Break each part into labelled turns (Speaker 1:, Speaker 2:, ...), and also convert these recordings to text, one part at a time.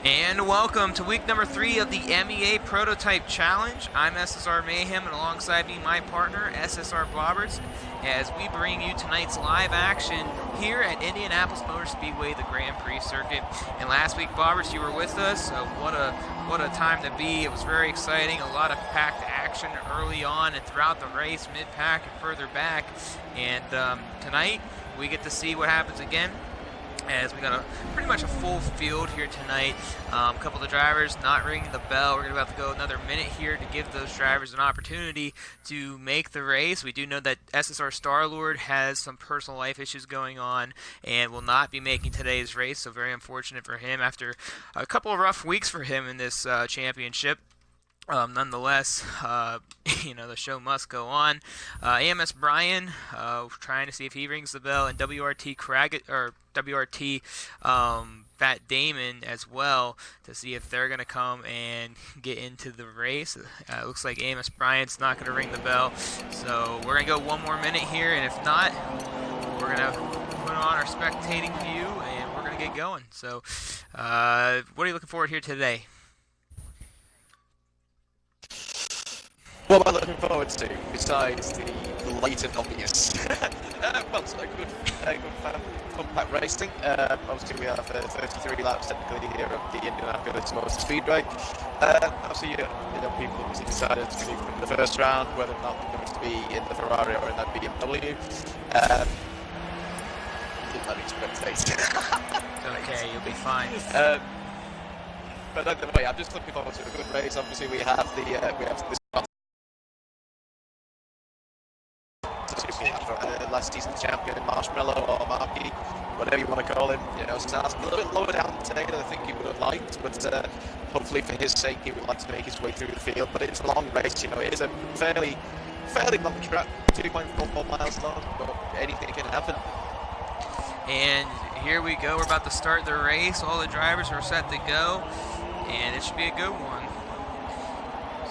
Speaker 1: And welcome to week number 3 of the MEA Prototype Challenge. I'm SSR Mayhem, and alongside me, my partner, SSR Blobberts, as we bring you tonight's live action here at Indianapolis Motor Speedway, the Grand Prix circuit. And last week, Blobberts, you were with us. What a time to be. It was very exciting. A lot of packed action early on and throughout the race, mid-pack and further back. And tonight, we get to see what happens again, as we got pretty much a full field here tonight. A couple of the drivers not ringing the bell. We're going to have to go another minute here to give those drivers an opportunity to make the race. We do know that SSR Starlord has some personal life issues going on and will not be making today's race, so very unfortunate for him after a couple of rough weeks for him in this championship. Nonetheless, the show must go on. AMS Brian, trying to see if he rings the bell, and WRT Fat Damon as well, to see if they're going to come and get into the race. Looks like AMS Brian's not going to ring the bell, so we're going to go one more minute here, and if not, we're going to put on our spectating view, and we're going to get going. So, what are you looking forward here today?
Speaker 2: What am I looking forward to, besides the blatant obvious? Well, it's a good compact racing. Obviously, we have 33 laps technically here at the Indianapolis Motor Speedway. Obviously, people obviously decided to be from the first round whether or not they're going to be in the Ferrari or in that BMW. Didn't let me spectate.
Speaker 1: Okay, you'll be fine.
Speaker 2: But either way, I'm just looking forward to a good race. Obviously, we have this last season's champion, Marshmallow or Marky, whatever you want to call him. Starts a little bit lower down today than I think he would have liked, but hopefully for his sake he would like to make his way through the field. But it's a long race, it is a fairly long track, 2.44 miles long, but anything can happen.
Speaker 1: And here we go, we're about to start the race. All the drivers are set to go, and it should be a good one.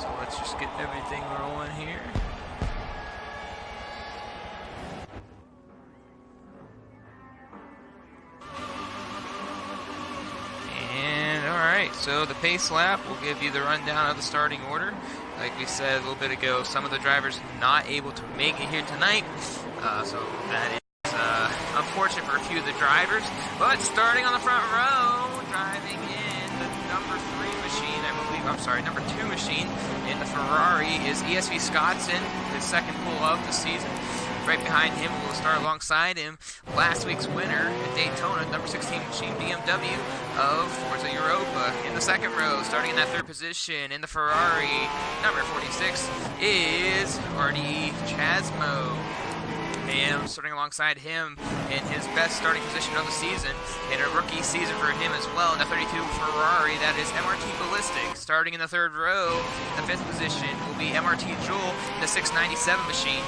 Speaker 1: So let's just get everything rolling here. Alright, so the pace lap will give you the rundown of the starting order. Like we said a little bit ago, some of the drivers not able to make it here tonight, so that is unfortunate for a few of the drivers. But starting on the front row, driving in the number 2 machine in the Ferrari is ESV Scottson, his second pull of the season. Right behind him, we'll start alongside him, last week's winner at Daytona, number 16 machine BMW of Forza Europa. In the second row, starting in that third position in the Ferrari, number 46 is RDE Chasmo. And starting alongside him in his best starting position of the season, in a rookie season for him as well, in the 32 Ferrari, that is MRT Ballistic. Starting in the third row, in the fifth position will be MRT Joel in the 697 machine.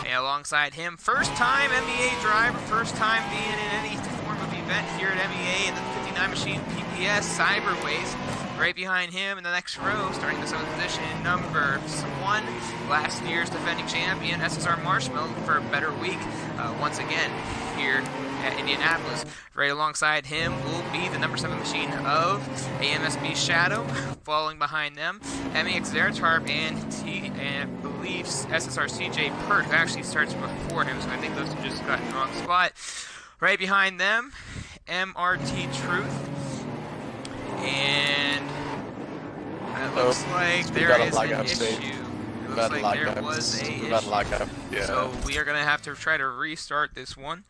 Speaker 1: And alongside him, first-time MEA driver, first time being in any form of event here at MEA in the 59 machine PPS Cyberways. Right behind him in the next row, starting the 7th position, number 1, last year's defending champion, SSR Marshmallow, for a better week once again here at Indianapolis. Right alongside him will be the number 7 machine of AMSB Shadow. Following behind them, MEX Zeratarp and I believe SSR CJ Pert, who actually starts before him, so I think those two just got in the wrong spot. Right behind them, MRT Truth. And it looks like there is an issue. It looks like there was a issue. So we are going to have to try to restart this one.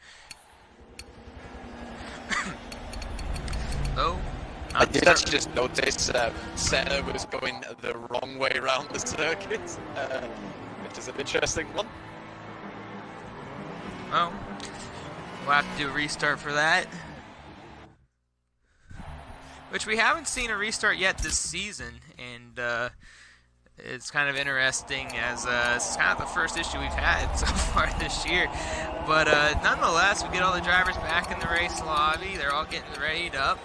Speaker 2: I did actually just notice Senna was going the wrong way around the circuit, which is an interesting one.
Speaker 1: Well, we'll have to do a restart for that. Which we haven't seen a restart yet this season, and it's kind of interesting as it's kind of the first issue we've had so far this year. But nonetheless, we get all the drivers back in the race lobby. They're all getting readied up.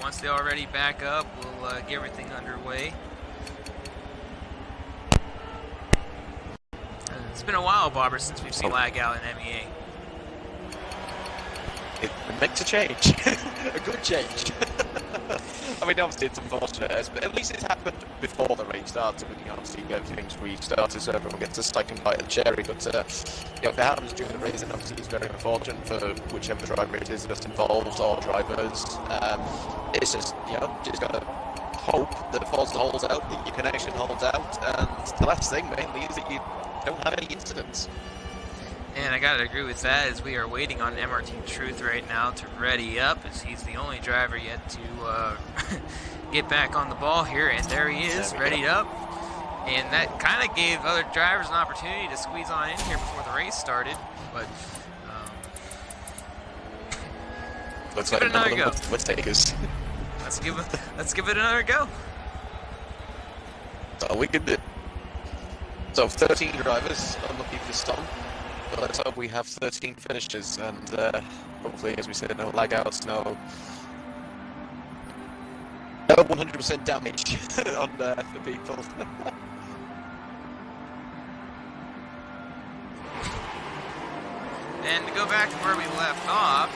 Speaker 1: Once they're all ready back up, we'll get everything underway. It's been a while, Barbara, since we've seen lag out in MEA.
Speaker 2: it makes a change, a good change. I mean, obviously it's unfortunate, but at least it's happened before the race started. We can obviously get things restarted so everyone gets a second bite of the cherry. But you know, if it happens during the race, then obviously it's very unfortunate for whichever driver it is that's involved or drivers. It's just, you know, just gotta hope that the Forza holds out, that your connection holds out, and the last thing mainly is that you don't have any incidents.
Speaker 1: And I gotta agree with that, as we are waiting on MRT Truth right now to ready up, as he's the only driver yet to get back on the ball here, and there he is, readied up. And that kind of gave other drivers an opportunity to squeeze on in here before the race started, but let's give it another go.
Speaker 2: Let's take us.
Speaker 1: Let's give it another go.
Speaker 2: That's all we can do. So 13 drivers, unlucky for some. But let's hope we have 13 finishes, and hopefully, as we said, no lag-outs, no 100% damage on the people.
Speaker 1: And to go back to where we left off,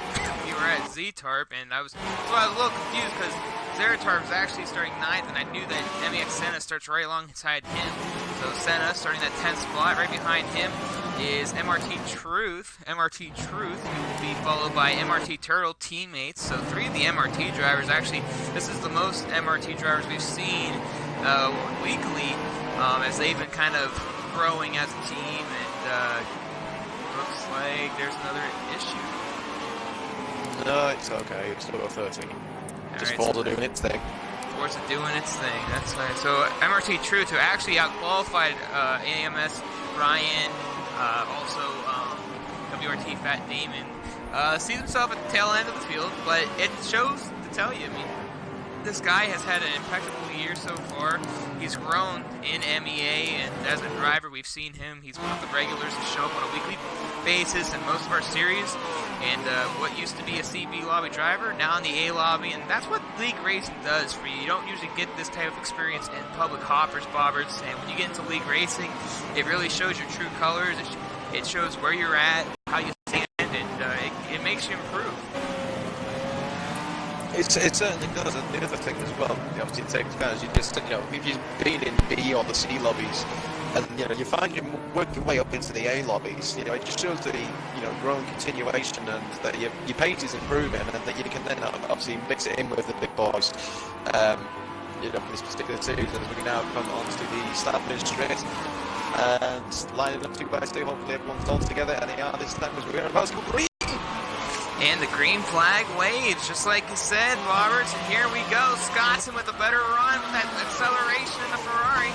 Speaker 1: we were at Z-Tarp, and I was a little confused because Zeratarp's actually starting 9th, and I knew that MEX Senna starts right alongside him. So Senna starting that 10th spot. Right behind him is MRT Truth, who will be followed by MRT Turtle teammates. So 3 of the MRT drivers, actually, this is the most MRT drivers we've seen weekly, as they've been kind of growing as a team, and looks like there's another issue.
Speaker 2: No, it's okay, it's still got 13. Just Forza doing its thing.
Speaker 1: Forza doing its thing, that's nice. So MRT Truth, who actually outqualified AMS Ryan, also WRT Fat Damon, sees himself at the tail end of the field, but it shows to tell you, I mean, this guy has had an impeccable year so far. He's grown in MEA, and as a driver, we've seen him. He's one of the regulars to show up on a weekly basis in most of our series. And what used to be a CB lobby driver, now in the A lobby, and that's what league racing does for you. You don't usually get this type of experience in public hoppers, bobbers, and when you get into league racing, it really shows your true colors. It shows where you're at, how you stand, and it makes you improve.
Speaker 2: It certainly does, and the other thing as well, obviously it takes advantage, you just, you know, if you've been in B or the C lobbies, and, you know, you find you work your way up into the A lobbies, you know, it just shows the, you know, growing continuation, and that your pace is improving, and that you can then obviously mix it in with the big boys. You know, this particular series, as we can now come on to the start finish straight, and lining up 2 by 2, hopefully everyone's all together, and they are this time as we're about to go green.
Speaker 1: And the green flag waves, just like you said, Roberts. And here we go. Scottson with a better run with that acceleration in the Ferrari.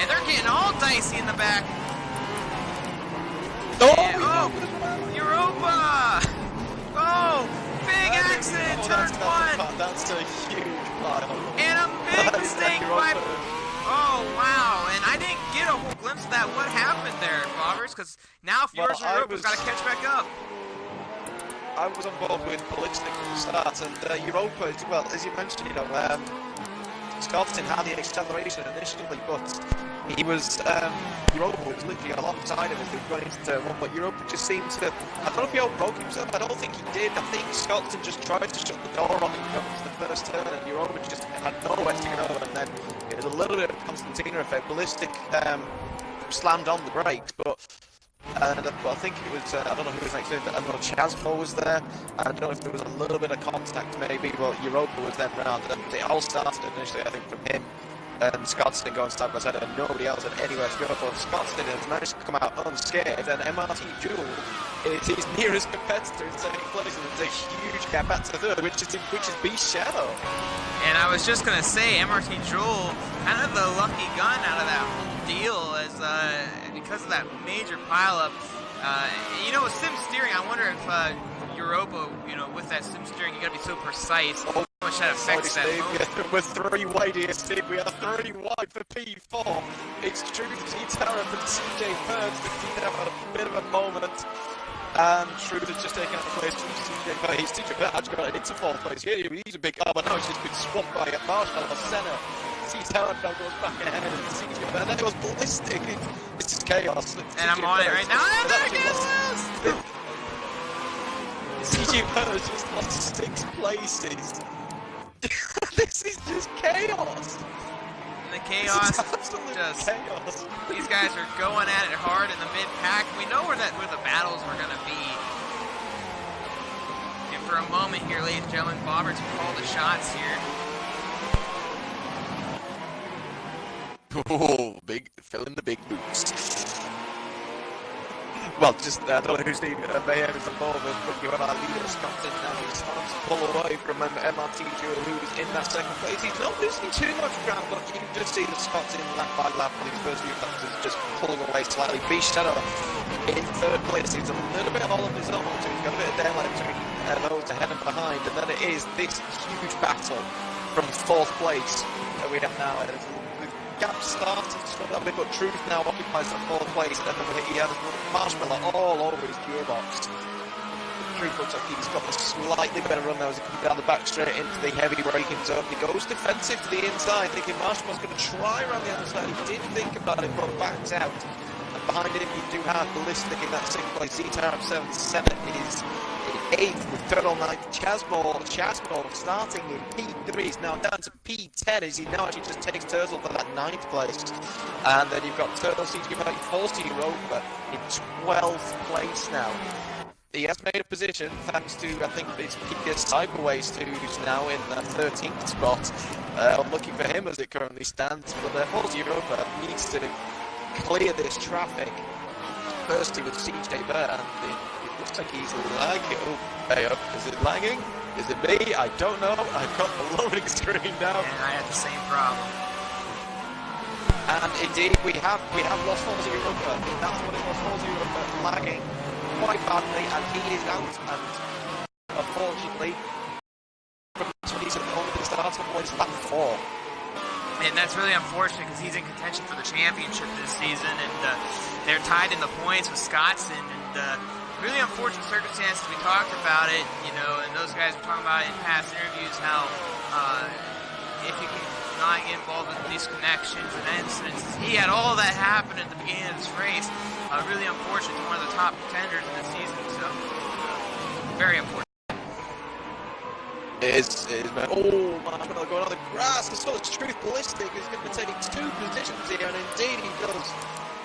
Speaker 1: And they're getting all dicey in the back. Europa! Oh, big accident, turn 1.
Speaker 2: That's a huge pile.
Speaker 1: And a big mistake by... Oh, wow. And I didn't get a whole glimpse of that. What happened there, Roberts? Because now Forza Europa's got to catch back up.
Speaker 2: I was on board with Ballistic from the start, and Europa, well, as you mentioned, you know, Scottson had the acceleration initially, but he was, Europa was literally alongside him as they were going into turn 1, but Europa just seemed to, I don't know if he outbroke himself, I don't think he did. I think Scottson just tried to shut the door on him going to the first turn, and Europa just had nowhere to go, and then it was a little bit of a Constantina effect. Ballistic slammed on the brakes, but I think it was, I don't know who was next in, I know Chasmo was there. I don't know if there was a little bit of contact maybe, but Europa was then round, and they all started initially, I think, from him and Scottson going side by side, and nobody else had anywhere to go. But Scottson has managed to come out unscathed, and MRT Jewel is his nearest competitor in second place, and it's a huge gap back to third, which is Beast Shadow. And
Speaker 1: I was just gonna say, MRT Jewel, kind of the lucky gun out of that whole deal, as because of that major pileup. You know, with sim steering, I wonder if Europa, you know, with that sim steering, you gotta be so precise. How much that affects that moment.
Speaker 2: We're 3 wide here, Steve. We are 3 wide for P4. It's Truth, T-Tower, and CJ Burns that have a bit of a moment. And Truth has just taken out the place from CJ Burns. CJ Burns got into 4th place. He's a big car, but now he's just been swamped by a Marshall Senna. T-Tower now goes back ahead, and CJ Burns, and then it goes Ballistic. This is chaos.
Speaker 1: And I'm on it right now. And there it is!
Speaker 2: CJ Purr has just lost 6 places. This is just chaos.
Speaker 1: And the chaos
Speaker 2: This is absolute
Speaker 1: just
Speaker 2: chaos.
Speaker 1: these guys are going at it hard in the mid-pack. We know where the battles were going to be. And for a moment here, ladies and gentlemen, Bobberts will call the shots here.
Speaker 2: Oh, fill in the big boots. Well, just, I don't know who's the MEA is involved in, but you have our leader, Scotton, now he's starting to pull away from MRT Jewel, who's in that second place. He's not losing too much ground, but you can just see the Scotton lap by lap in his first few laps is just pulling away slightly. Beast Shadow in third place. He's a little bit all of his own, so he's got a bit of daylight between those ahead and behind, and then it is this huge battle from fourth place that we have now. Gap starts a little bit, but Truth now occupies the fourth place, and then he has Marshmallow all over his gearbox. Truth looks like he's got a slightly better run now as he comes down the back straight into the heavy braking zone. He goes defensive to the inside, thinking Marshmallow's going to try around the other side. He did think about it, but backs out. And behind him, you do have Ballistic in that sixth place. ZTR M7 is in 8th with Turtle Knight. Chasmore starting in P3, he's now down to P10 as he now actually just takes Turtle for that 9th place. And then you've got Turtle CG 40 Rover in 12th place now. He has made a position thanks to, I think, it's Pika Cyberways who's now in the 13th spot. Unlucky for him as it currently stands, but 40 Rover needs to clear this traffic. Firstly with CJ Bear, and it looks like he's lagging. Oh, hey up, is it lagging? Is it me? I don't know. I've got the loading screen now.
Speaker 1: And I had the same problem.
Speaker 2: And indeed, we have lost 40 Rover. That's what it was, 40 Rover lagging quite badly, and he is out. And unfortunately, he's only been starting points lap 4.
Speaker 1: And that's really unfortunate because he's in contention for the championship this season, and they're tied in the points with Scottson. And really unfortunate circumstances. We talked about it, you know, and those guys were talking about it in past interviews how if you can not get involved with these connections and incidents, he had all that happen at the beginning of this race. Really unfortunate to one of the top contenders in the season. So very important.
Speaker 2: It is, oh, Marshmallow going on the grass. So it's Truth Ballistic is going to be taking 2 positions here, and indeed he does.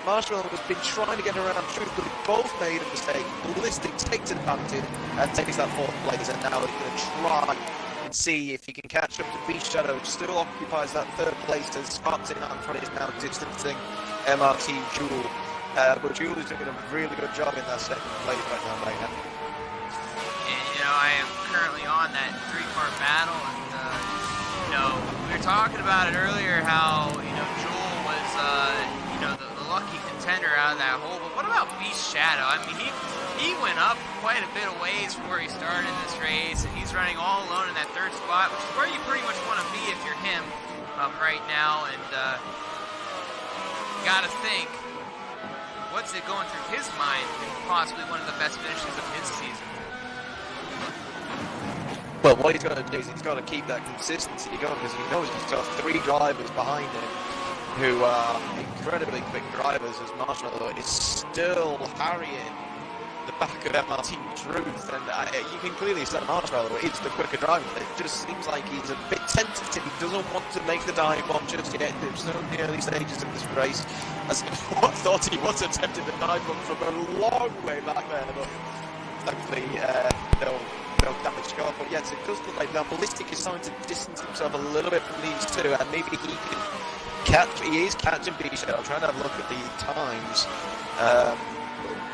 Speaker 2: Marshmallow has been trying to get around Truth, but they both made a mistake. Ballistic takes advantage and takes that 4th place, and now he's going to try and see if he can catch up to Beast Shadow, which still occupies that 3rd place, as Scott's in out in front is now distancing MRT Jewel. But Jewel is doing a really good job in that 2nd place right now.
Speaker 1: You know, I am currently on that 3-car battle, and you know, we were talking about it earlier how, you know, Joel was you know, the lucky contender out of that hole, but what about Beast Shadow? I mean, he went up quite a bit of ways from where he started in this race, and he's running all alone in that 3rd spot, which is where you pretty much want to be if you're him right now. And gotta think, what's it going through his mind? Possibly one of the best finishes of his season.
Speaker 2: Well, what he's got to do is he's got to keep that consistency going, because he knows he's got 3 drivers behind him who are incredibly quick drivers, as Marshmallow is still harrying the back of MRT Truth, and you can clearly see Marshmallow is the quicker driver. It just seems like he's a bit tentative. He doesn't want to make the dive bomb just yet. There's still in the early stages of this race. As I thought he was attempting the dive bomb from a long way back there, but thankfully no damage to go on. But yes, it does look like now Ballistic is starting to distance himself a little bit from these 2, and maybe he can catch. He is catching Beast Shadow. I'm trying to have a look at the times.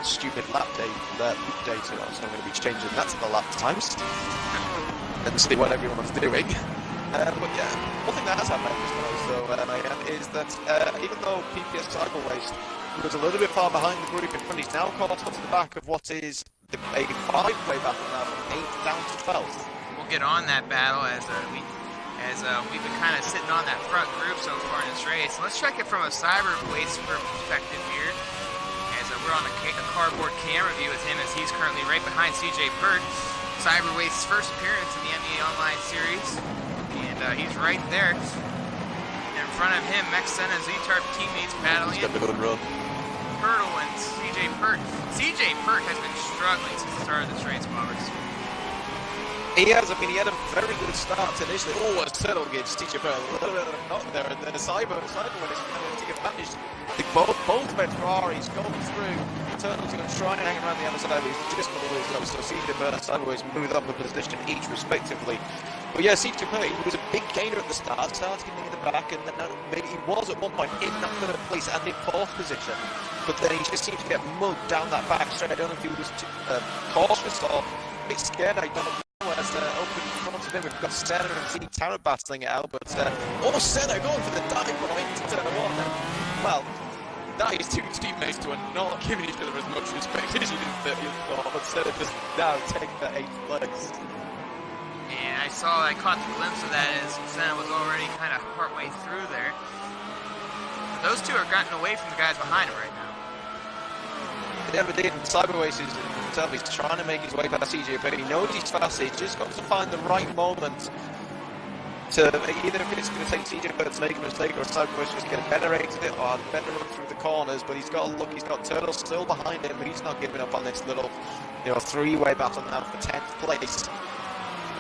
Speaker 2: Stupid lap data, so I'm going to be changing that to the lap times and see what everyone's doing. But yeah, one thing that has happened is that even though PPS Cycle Waste was a little bit far behind the group in front, he's now caught up to the back of what is a 5-way battle now from 8th down to 12th.
Speaker 1: We'll get on that battle as we've been kind of sitting on that front group so far in this race. Let's check it from a Cyber Waste perspective here. We're on a cardboard camera view with him as he's currently right behind CJ Pert. Cyber Waste's first appearance in the MEA Online Series, and he's right there. In front of him, Mexena Z-Tarp teammates battling it. Hurdle and CJ Pert. CJ Pert has been struggling since the start of this race, Bobbers.
Speaker 2: He has. I mean, he had a very good start initially. Oh, a turtle gives TJ Bell a little bit of a knock there, and then a cyber when it's kind of take advantage. I think both Ferraris gone through. Turtle's going to try and hang around the other side, but he's just going to lose those. So CJ Bell and Cyberways move up a position each respectively. But yeah, CJ Bell was a big gainer at the start, started getting in the back, and then maybe he was at one point in that third place and in fourth position. But then he just seemed to get mugged down that back straight. I don't know if he was cautious or a bit scared. I don't know. As open in front of him, we've got Senna and Team Tara battling it out, but Senna going for the dive bomb into turn one. Well, that is two teammates who are not giving each other as much respect as you thought, but Senna just now take the 8th place.
Speaker 1: And I caught the glimpse of that as Senna was already kind of partway through there. But those two are gotten away from the guys behind him right now.
Speaker 2: Yeah, but Cyberways is he's trying to make his way past CJ, but he knows he's fast. He's just got to find the right moment to either if it's going to take CJ to make a mistake, or Cyberways just get a better exit or a better run through the corners. But he's got to look. He's got Turtle still behind him, but he's not giving up on this little, three-way battle now for 10th place.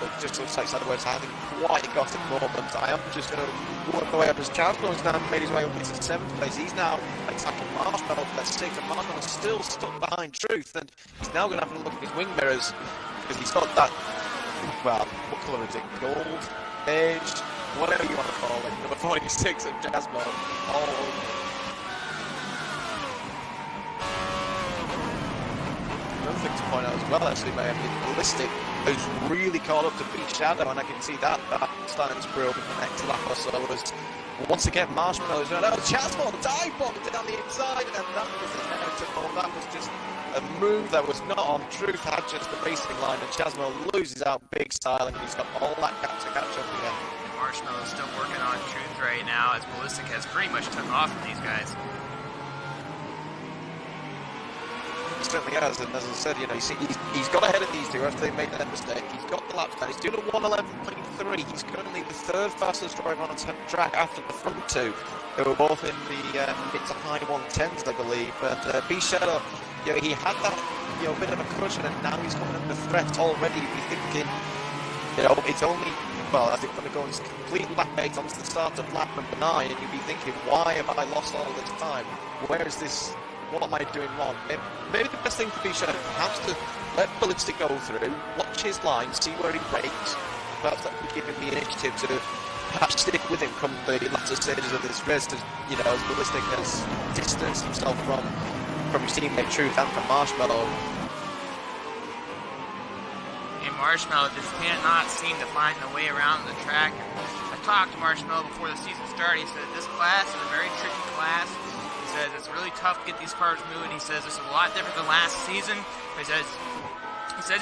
Speaker 2: It just looks like Cyberways hasn't quite got it moment. I am just going to work my way up as Charles now made his way up into 7th place. He's now attacking Marshmallow for that 6th, and Marshmallow's still stuck behind Truth, and he's now going to have a look at his wing mirrors, because he's got that, well, what colour is it? Gold, beige, whatever you want to call it, number 46 of Jasmine. Another thing to point out as well, actually, may have been Ballistic has really caught up to beat Shadow, and I can see that starting to brew up in the next lap or so. Was once again Marshmallow's run out. Chasmore dive bomb down the inside, and that was inevitable. That was just a move that was not on Truth, had just the racing line, and Chasmore loses out big style, and he's got all that gap to catch up again.
Speaker 1: Marshmallow's still working on Truth right now, as Ballistic has pretty much took off from these guys.
Speaker 2: Certainly has, and as I said, he's got ahead of these two after they made that mistake. He's got the laps down. He's doing a 1:11.3. He's currently the 3rd fastest driver on the track after the front two. They were both in the mid to high 110s, I believe. But B Shadow, he had that bit of a cushion, and now he's coming under threat already. You'd be thinking, it's only, well, as it's going to go into complete lap 8 onto the start of lap number 9, and you'd be thinking, why have I lost all this time? Where is this? What am I doing wrong? Maybe the best thing for B Shadow perhaps to let Ballistic go through, watch his line, see where he breaks. Perhaps that would give him the initiative to perhaps stick with him come the latter stages of this race, as Ballistic has distanced himself from his teammate Truth and from Marshmallow.
Speaker 1: And Marshmallow just cannot seem to find the way around the track. I talked to Marshmallow before the season started. He said this class is a very tricky class. He says it's really tough to get these cars moving. He says this is a lot different than last season. He says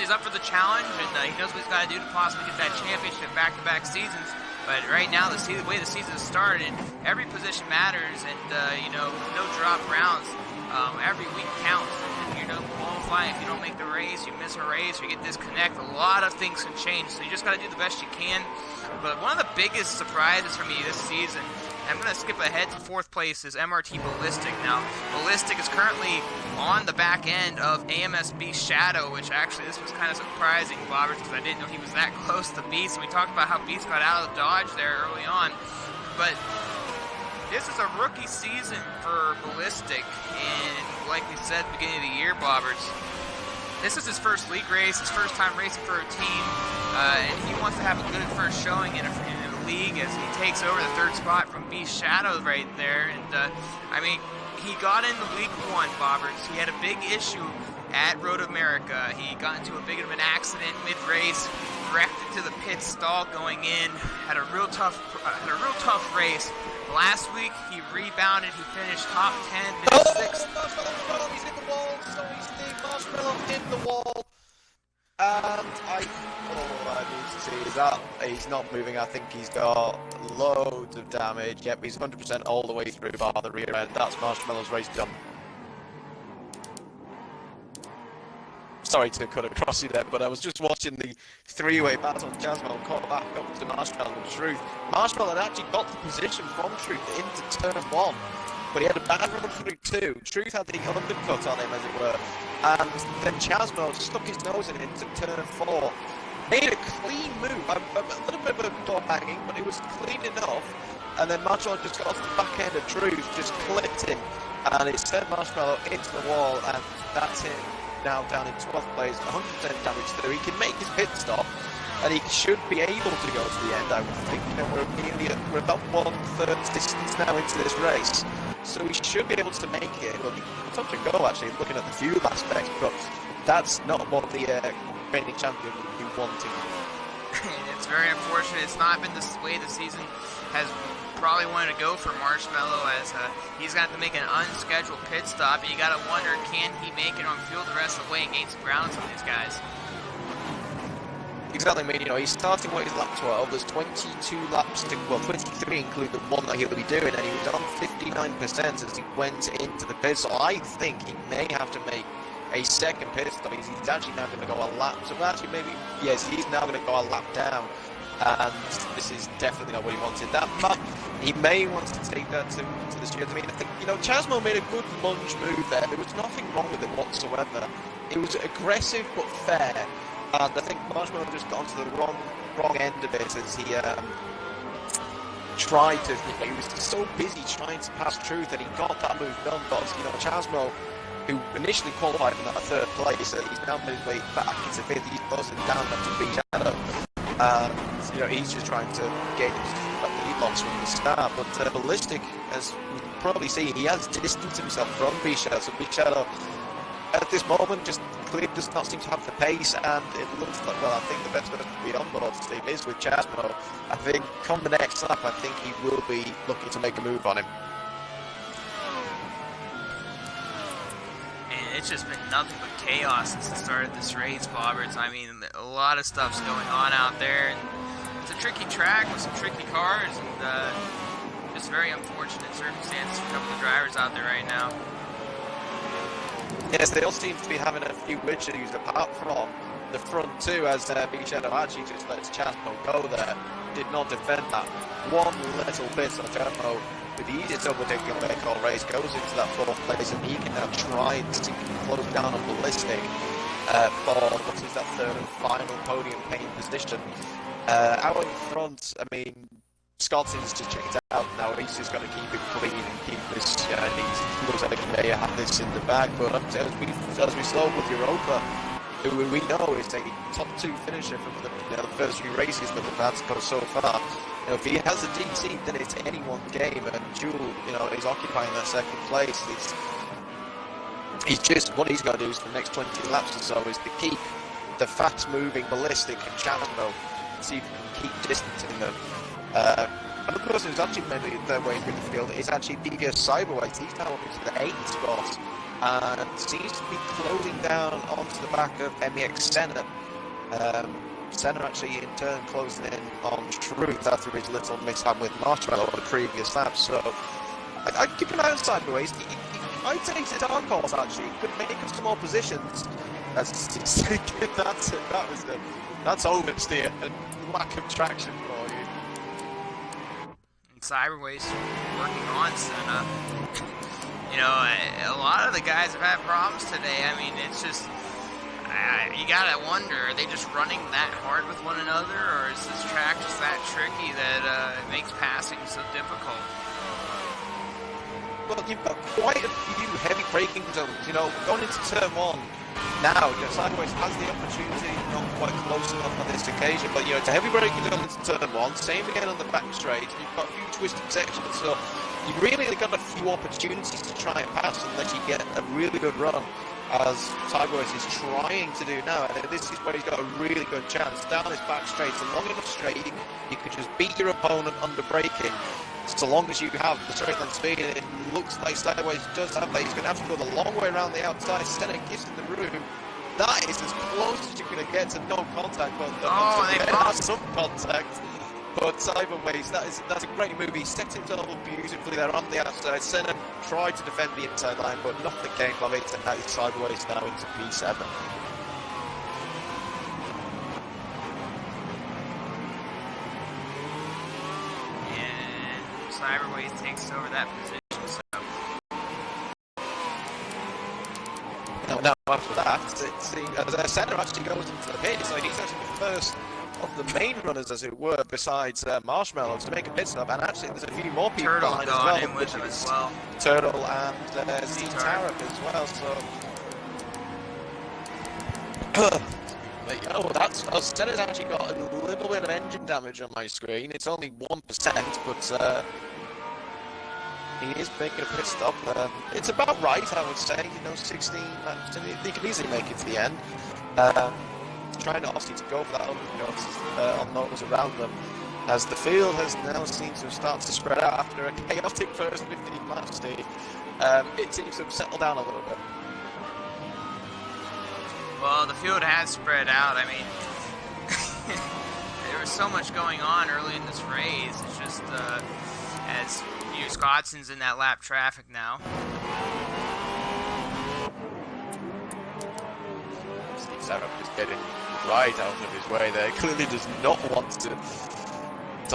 Speaker 1: he's up for the challenge, and he knows what he's got to do to possibly get that championship back-to-back seasons. But right now, the way the season has started, every position matters, and no drop rounds. Every week counts. If you don't qualify, if you don't make the race, you miss a race, or you get disconnected, a lot of things can change. So you just got to do the best you can. But one of the biggest surprises for me this season, I'm going to skip ahead to 4th place, is MRT Ballistic. Now, Ballistic is currently on the back end of AMSB Shadow, which actually this was kind of surprising, Bobbers, because I didn't know he was that close to Beast. And we talked about how Beast got out of the dodge there early on. But this is a rookie season for Ballistic, and like we said at the beginning of the year, Bobbers, this is his first league race, his first time racing for a team, and he wants to have a good first showing in a league as he takes over the 3rd spot from Beast Shadow right there. And he got into week 1, Bobbers. He had a big issue at Road America. He got into a bit of an accident mid-race, wrecked into the pit stall going in, had a real tough race. Last week he rebounded. He finished top 10, finished 6th.
Speaker 2: Marshmallow, he's in the wall. So he's Marshmallow in the wall. And I need to see, is that he's not moving. I think he's got loads of damage. Yep, he's 100% all the way through bar the rear end. That's Marshmallow's race done. Sorry to cut across you there, but I was just watching the 3-way battle. Jasmine caught back up to Marshmallow and Truth. Marshmallow had actually got the position from Truth into turn 1, but he had a bad run through 2. Truth had the undercut on him, as it were. And then Chasmo stuck his nose in into turn 4, made a clean move. A little bit of a door banging, but it was clean enough. And then Marshmallow just got off the back end of Truth, just clipped him, and it sent Marshmallow into the wall, and that's him now down in 12th place, 100% damage through. He can make his pit stop, and he should be able to go to the end, I would think. You know, we're about 1/3 distance now into this race, so he should be able to make it. Well, it's up to go, actually, looking at the fuel aspect, but that's not what the reigning champion would be wanting.
Speaker 1: It's very unfortunate. It's not been the way the season has probably wanted to go for Marshmallow, as he's got to make an unscheduled pit stop, and you got to wonder, can he make it on fuel the rest of the way and gain some ground on some of these guys?
Speaker 2: Exactly, I mean, you know, he's starting with his lap 12, there's 22 laps to, well, 23 include the one that he'll be doing, and he was on 59% as he went into the pit, so I think he may have to make a second pit stop. He's actually now going to go a lap, so actually maybe, yes, he's now going to go a lap down, and this is definitely not what he wanted. That map, he may want to take that to the studio. I mean, I think, you know, Chasmo made a good lunge move there. There was nothing wrong with it whatsoever. It was aggressive but fair, and I think Marshmallow just got onto the wrong end of it as he tried to, you know, he was so busy trying to pass Truth that he got that move done, but, you know, Chasmo, who initially qualified in that 3rd place, he's now made his way back into 5th. He's buzzing down to B Shadow. You know, he's just trying to gain the lead loss from the start. But Ballistic, as we can probably see, he has distanced himself from B Shadow. So B Shadow, at this moment, just clearly does not seem to have the pace, and it looks like, well, I think the best person to be on board, Steve, is with Chasmo. I think come the next lap, I think he will be looking to make a move on him.
Speaker 1: It's just been nothing but chaos since the start of this race, Bobbers. I mean, a lot of stuff's going on out there, and it's a tricky track with some tricky cars, and just very unfortunate circumstances for a couple of drivers out there right now.
Speaker 2: Yes, they all seem to be having a few issues apart from the front two, as Big Shadow actually just lets Chasmo go there. Did not defend that one little bit, so Chasmo, with the easiest overtaking on the all race, goes into that 4th place, and he can now try to close down on Ballistic for what is that 3rd and final podium paying position. Out in front, I mean, Scott seems to check it out now. He's just got to keep it clean and keep this. He looks like he may have this in the bag, but as we saw with Europa, who we know is a top 2 finisher from the first few races that we've had so far. You know, if he has a DC, then it's anyone's game, and Jewel, you know, is occupying that 2nd place. He's just, what he's got to do is for the next 20 laps or so is to keep the fast-moving Ballistic and Chasmo, and see if he can keep distancing them. Another person who's actually made their way through the field is actually DBS Cyberweight. He's now up into the 8th spot, and seems to be closing down onto the back of MEX Senna. Senna actually in turn closing in on Truth after his little mishap with Marshmallow on the previous lap. So I'd keep an eye on Sideways. I'd say it's a dark horse actually. He could make up some more positions. That's oversteer and lack of traction for you.
Speaker 1: And Cyberways working on Senna. You know, a lot of the guys have had problems today. I mean, it's just, you gotta wonder, are they just running that hard with one another, or is this track just that tricky that it makes passing so difficult?
Speaker 2: Well, you've got quite a few heavy braking zones, you know, going into turn 1 now, you know, Sideways has the opportunity, not quite close enough on this occasion, but, you know, it's a heavy braking zone into turn 1, same again on the back straight, you've got a few twisted sections, so you've really got a few opportunities to try and pass unless you get a really good run, as Sideways is trying to do now, and this is where he's got a really good chance. Down his back straight, a long enough straight, you could just beat your opponent under braking, so long as you have the straight line speed, and it looks like Sideways does have that. He's going to have to go the long way around the outside, Senna gives him the room. That is as close as you're going to get to no contact, but they have some contact. But Sideways, that's a great move. He set himself up beautifully there on the outside. Senna tried to defend the inside line, but nothing came of it, and that is Sideways now into P7.
Speaker 1: And Cyberways takes over that position, so.
Speaker 2: Now after that, Senna actually goes into the pit, so he's actually the first the main runners, as it were, besides Marshmallow, to make a pit stop. And actually, there's a few more people
Speaker 1: Turtle
Speaker 2: behind
Speaker 1: gone
Speaker 2: as well,
Speaker 1: in with him as well.
Speaker 2: Turtle and Z-Tarek as well. So, oh, that's Stella's actually got a little bit of engine damage on my screen. It's only 1%, but he is making a pit stop. It's about right, I would say. 16 laps. He can easily make it to the end. Trying obviously to go for that on those around them, as the field has now seemed to start to spread out after a chaotic first 15 laps. Steve, it seems to have settled down a little bit.
Speaker 1: Well, the field has spread out. I mean, there was so much going on early in this race. It's just as Scotson's in that lap traffic now.
Speaker 2: Steve Sarah is getting right out of his way there. Clearly does not want to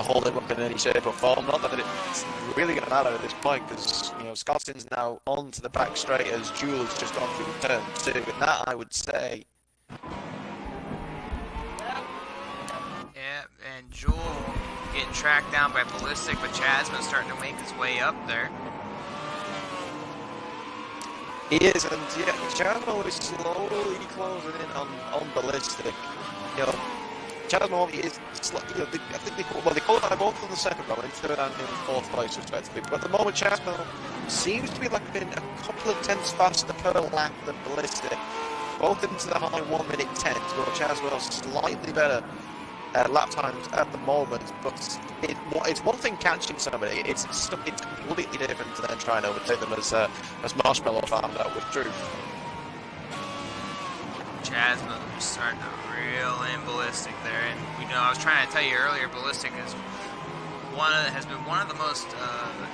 Speaker 2: hold him up in any shape or form. Not that it's really going to matter at this point, because Scotson's now on to the back straight as Jewel has just gone through turn 2, and that I would say.
Speaker 1: Yeah, and Jewel getting tracked down by Ballistic, but Chasma's starting to make his way up there.
Speaker 2: He is, and yeah, Chasmo is slowly closing in on Ballistic. Chasmo is, I think they qualify both in the second row, in third and in fourth place respectively. But at the moment, Chasmo seems to be being a couple of tenths faster per lap than Ballistic. Both into the high 1 minute 10s, but Chasmo slightly better lap times at the moment. But it's one thing catching somebody; it's completely different to then trying to overtake them, as Marshmallow found out with Drew.
Speaker 1: Chasma starting to reel in Ballistic there, and I was trying to tell you earlier, Ballistic has been one of the most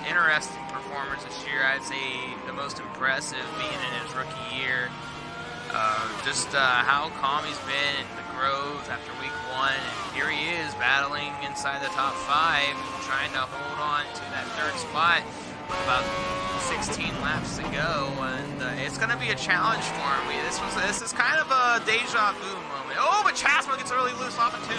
Speaker 1: interesting performers this year. I'd say the most impressive, being in his rookie year. Just how calm he's been in the growth after week 1, and here he is battling inside the top 5, trying to hold on to that third spot with about 16 laps to go, and it's going to be a challenge for him. This is kind of a deja vu moment. Oh, but Chasma gets really loose off of 2.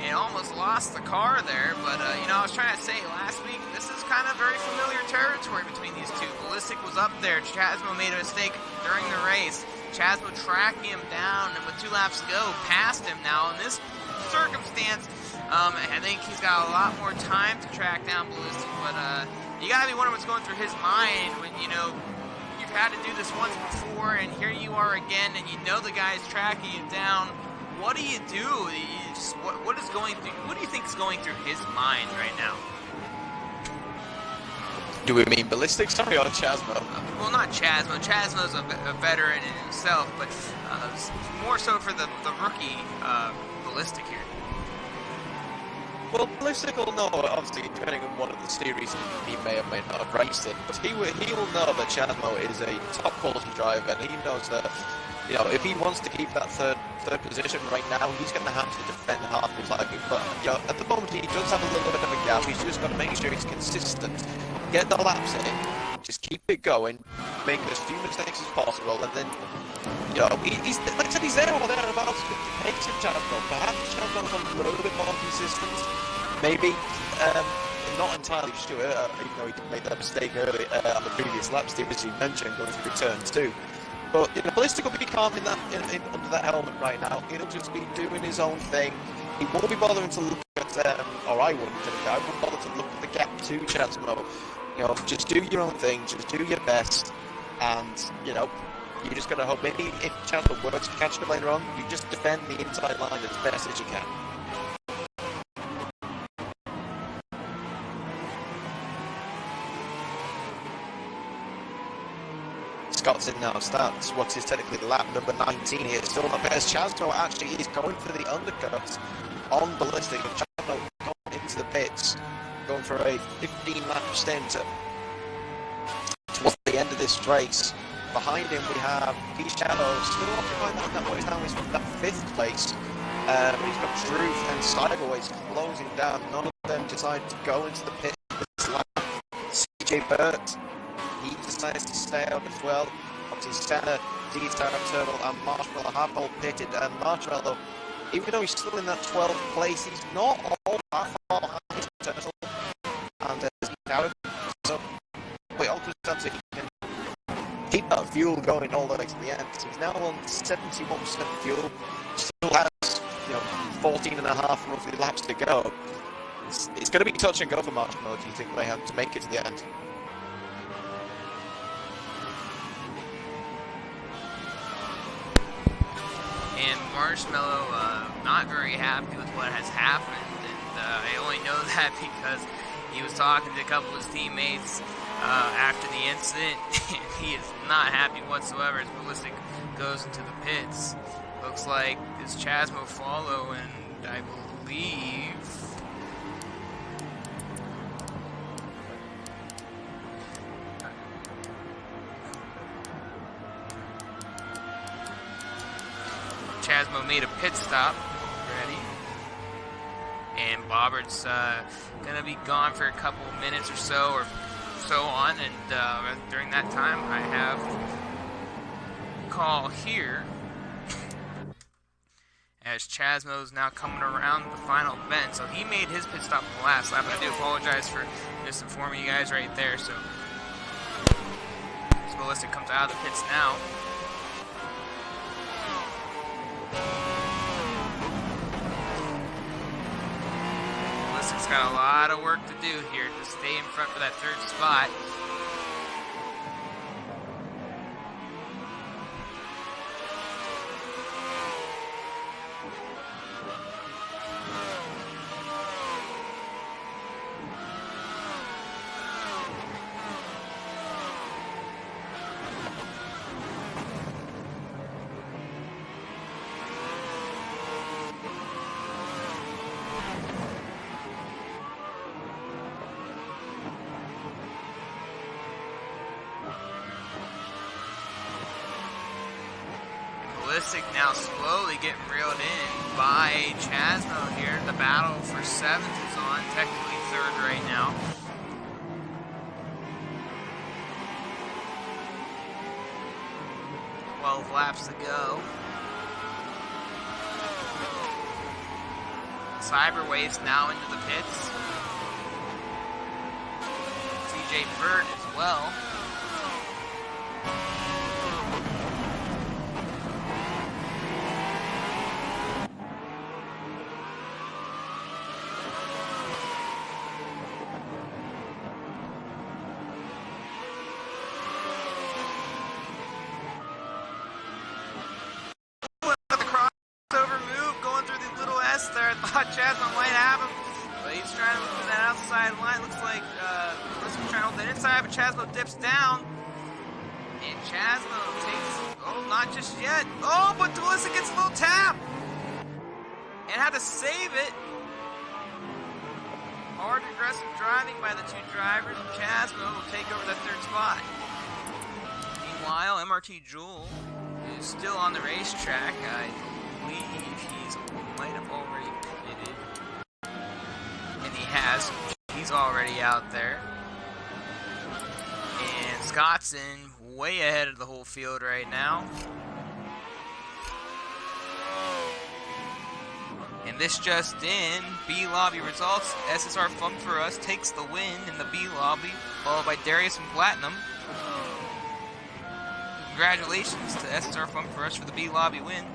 Speaker 1: And almost lost the car there, but I was trying to say last week, this is kind of very familiar territory between these two. Ballistic was up there, Chasma made a mistake during the race. Chasma tracking him down, and with 2 laps to go, passed him now. In this circumstance, I think he's got a lot more time to track down Ballistic, but you gotta be wondering what's going through his mind when, you've had to do this once before, and here you are again, and the guy's tracking you down. What do you do? What do you think is going through his mind right now?
Speaker 2: Do we mean Ballistic? Sorry, or Chasmo?
Speaker 1: Well, not Chasmo. Chasmo's a veteran in himself, but more so for the rookie Ballistic here.
Speaker 2: Well, Ballistic will know, obviously, depending on what of the series he may or may not have raced in, but he will know that Chasmo is a top quality driver, and he knows that, if he wants to keep that third position right now, he's going to have to defend half his life. But at the moment, he does have a little bit of a gap. He's just got to make sure he's consistent, get the laps in, just keep it going, make as few mistakes as possible, and then he's like I said, he's there or thereabouts with the pace of Chasmo. Perhaps Chasmo's a little bit more consistent, maybe. Not entirely sure, even though he did make that mistake early on the previous lap, Steve, as you mentioned, going through turn 2. But Ballistic will be calm under that helmet right now. He'll just be doing his own thing. He won't be bothering to look at, or I wouldn't. I wouldn't bother to look at the gap to Chasmo. Just do your own thing. Just do your best, and you just gotta hope maybe if Chasmo works to catch him later on, you just defend the inside line as best as you can. Scottson now starts what is technically lap number 19 here. Still not as Chasmo actually is going for the undercut on Ballistic, and Chasmo going into the pits, going for a 15-lap stint towards the end of this race. Behind him we have P-Shadow still occupying that 5th place. He's got Truth and Cyberways closing down. None of them decide to go into the pit this lap. CJ Burt, he decides to stay out as well. Obviously Senna, D-Star, Turtle and Marshmallow have all pitted, and Marshmallow even though he's still in that 12th place, he's not all that far behind his total. And now, so it all comes down to he can keep that fuel going all the way to the end. So he's now on 71% fuel, still has 14 and a half roughly laps to go. It's going to be touch and go for Marshmallow, do you think, they have to make it to the end?
Speaker 1: And Marshmallow not very happy with what has happened, and I only know that because he was talking to a couple of his teammates after the incident, and he is not happy whatsoever as Ballistic goes into the pits. Looks like it's Chasmo follow, and I believe Chasmo made a pit stop already, and Bobbert's gonna be gone for a couple of minutes or so, on, and during that time I have a call here as Chasmo's now coming around the final bend. So he made his pit stop in the last lap, and I do apologize for misinforming you guys right there. So Ballistic comes out of the pits now. Ballistic's got a lot of work to do here to stay in front for that third spot. Ballistic now slowly getting reeled in by Chasmo here. The battle for 7th is on, technically 3rd right now. $12 laps to go. Cyberwave's now into the pits. TJ Bird as well. Chasmo might have him, but he's trying to move that outside line. Looks like Ballistic's trying to hold that inside, but Chasmo dips down. And Chasmo takes, not just yet. But Ballistic gets a little tap. And had to save it. Hard, aggressive driving by the two drivers, and Chasmo will take over that 3rd spot. Meanwhile, MRT Jewel is still on the racetrack. I believe might have already pitted, and he has. He's already out there, and Scottson way ahead of the whole field right now. And this just in, B Lobby results. SSR Fun For Us takes the win in the B Lobby, followed by Darius and Platinum. Congratulations to SSR Fun For Us for the B Lobby win.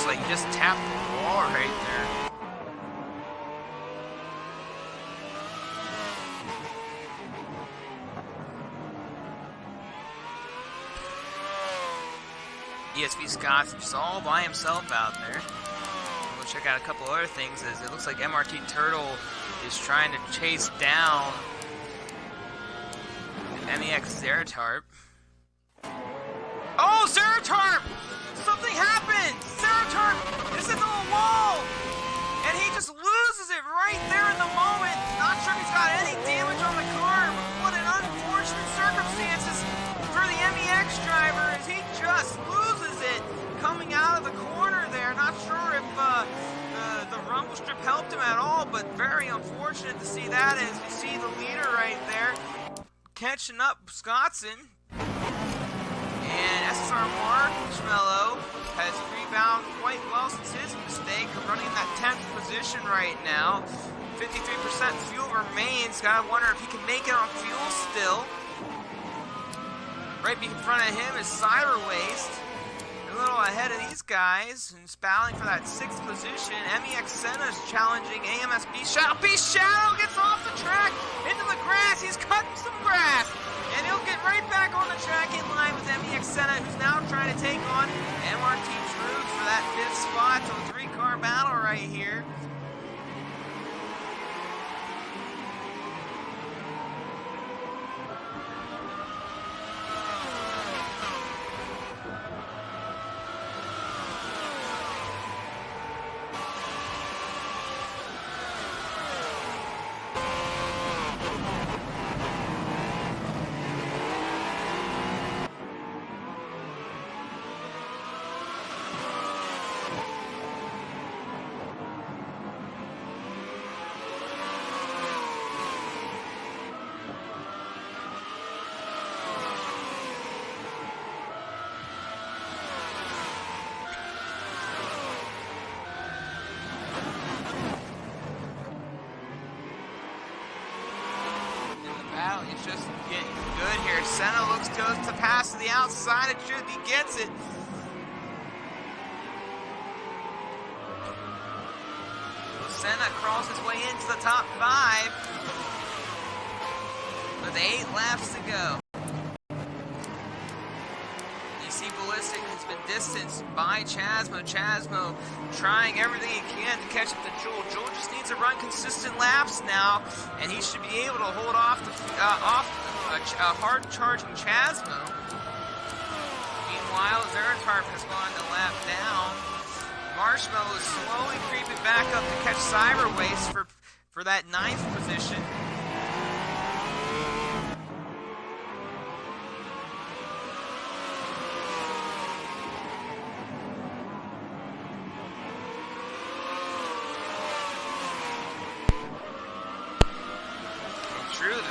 Speaker 1: Like you just tapped the wall right there. ESV Scott's just all by himself out there. We'll check out a couple other things. As it looks like MRT Turtle is trying to chase down MEX Zeratarp. Oh, Zeratarp! Something happened! Zeratarp is in the wall! And he just loses it right there in the moment. Not sure if he's got any damage on the car, but what an unfortunate circumstances for the MEX driver as he just loses it coming out of the corner there. Not sure if the rumble strip helped him at all, but very unfortunate to see that as you see the leader right there catching up Scottson. And SSR Marshmallow has rebounded quite well since his mistake, running in that 10th position right now. 53% fuel remains. Gotta wonder if he can make it on fuel still. Right in front of him is Cyber Waste. A little ahead of these guys, and battling for that 6th position. MEX Senna is challenging AMS B Shadow. B Shadow gets off the track into the grass. He's cutting some grass. And he'll get right back on the track in line with MEX Senna, who's now trying to take on MRT Truth for that 5th spot. So a 3-car battle right here. He's just getting good here. Senna goes to pass to the outside of Truth. He gets it. Senna crawls his way into the top 5 with 8 laps to go. You see Ballistic has been distanced by Chasmo. Chasmo trying everything he can to catch up to Joel. Joel just needs to run consistent laps now, and he should be able to hold off a hard-charging Chasmo. Meanwhile, Zeratarp has gone a lap down. Marshmallow is slowly creeping back up to catch Cyber Waste for that 9th position.